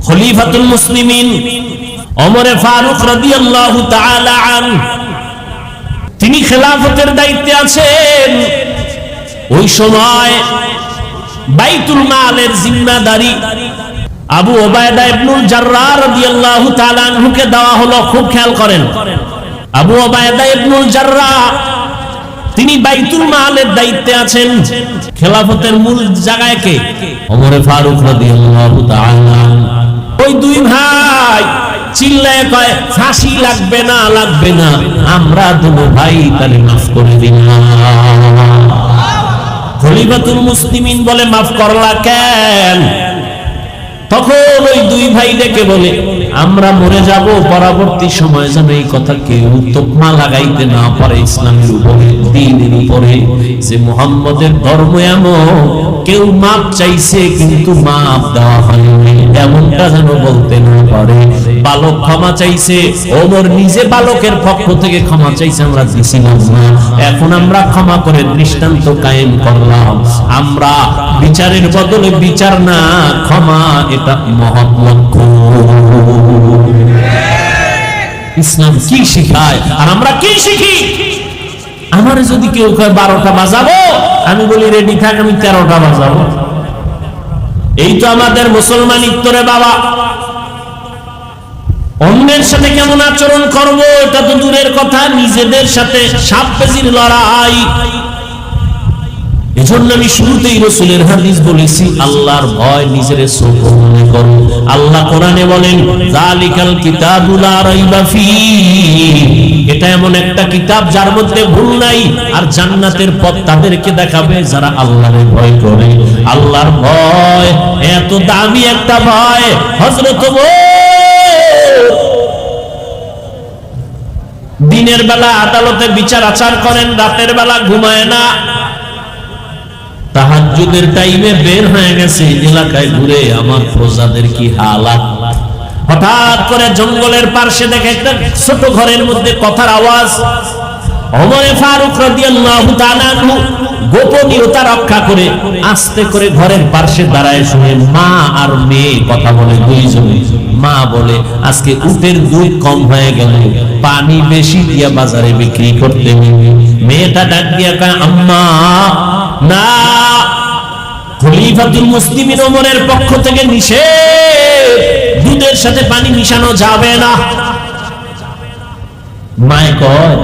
খলিফাতুল মুসলিমিন ওমরে ফারুক রাদিয়াল্লাহু তাআলা আনহু তিনি খেলাফতের দায়িত্বে আছেন। ওই সময় বাইতুল মালের জিম্মাদারি আবু ওবায়দা ইবনুল জাররাহ রাদিয়াল্লাহু তাআলা আনহুকে দেওয়া হলো। খুব খেয়াল করেন, আবু ওবায়দা ইবনুল জাররাহ তিনি বাইতুল মালের দায়িত্বে আছেন। খেলাফতের মূল জায়গায় কে? ওমর ফারুক রাদিয়াল্লাহু তাআলা। ওই দুই ভাই চিল্লায় কয়, ফাঁসি লাগবে না, লাগবে না, আমরা দুটো ভাই তারে মাফ করে দিন। খলিফাতুল মুসলিমিন বলে, মাফ করলা কেন? তখন ওই দুই ভাই ডেকে বলে, আমরা মরে যাব, পরবর্তী সময় যেন এই কথা কেউ তোকমা লাগাইতে না পারে ইসলামের উপরে, দ্বীনের উপরে, যে মুহাম্মদের ধর্ম এমন, কেউ মাপ চাইছে কিন্তু মাপ দেওয়া হয়নি, এমনটা যেন বলতে না পারে। বালক ক্ষমা চাইছে, ওমর নিজে বালকের পক্ষ থেকে ক্ষমা চাইছে, আমরা দিছিলাম না, এখন আমরা ক্ষমা করে দৃষ্টান্ত কায়েম করলাম। আমরা বিচারের বদলে বিচার না, ক্ষমা, এটা মহৎ লক্ষ্য। ইসলাম কি শিখায় আর আমরা কি শিখি? আমার যদি কেউ কয় 12টা বাজাবো, আমি বলি রেডি থাক, আমি 13টা বাজাবো। এই তো আমাদের মুসলমানিত্ব রে বাবা। অন্যের সাথে কেমন আচরণ করব এটা তো দূরের কথা, নিজেদের সাথে সাপ পেঁচির লড়াই। এজন্য আমি শুরুতেই রাসূলের হাদিস বলেছি, আল্লাহর ভয় নিজের ছোট মনে করো। আল্লাহ কোরআনে বলেন, যালিকাল কিতাবু লা রাইবা ফীহি, এটা এমন একটা কিতাব যার মধ্যে ভুল নাই, আর জান্নাতের পথ তাদেরকে দেখাবে যারা আল্লাহরে ভয় করে। আল্লাহর ভয় এত দামি একটা ভয়, হযরত দিনের বেলা আদালতে বিচার আচার করেন, রাতের বেলা ঘুমায় না, তাহাজ্জুদের টাইমে বের হয়ে গেছে এলাকায় ঘুরে, আমার প্রজাদের কি হালাত। হঠাৎ করে জঙ্গলের পাশে দেখে একটা ছোট ঘরের মধ্যে কথার আওয়াজ। ওমর ফারুক রাদিয়াল্লাহু তাআলা আনহু গোপনীয়তা রক্ষা করে আস্তে করে ঘরের পাশে দাঁড়ায় শুনে মা আর মেয়ে কথা বলে দুইজনে। মা বলে, আজকে উটের দুধ কম হয়ে গেল, পানি বেশি দিয়া বাজারে বিক্রি করতে হবে। মেয়েটা ডাক দিয়া কয়, আম্মা না, খলিফাতুল মুসলিমিন ওমরের পক্ষ থেকে নিষেধ, দুধের সাথে পানি মিশানো যাবে না। মায়ে কয়,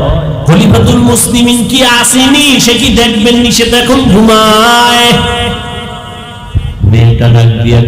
খলিফাতুল মুসলিমিন কি আসেনি, সে কি দেখবেন নি, সে তো এখন ঘুমায়। মেয়েটা ডাক দিয়া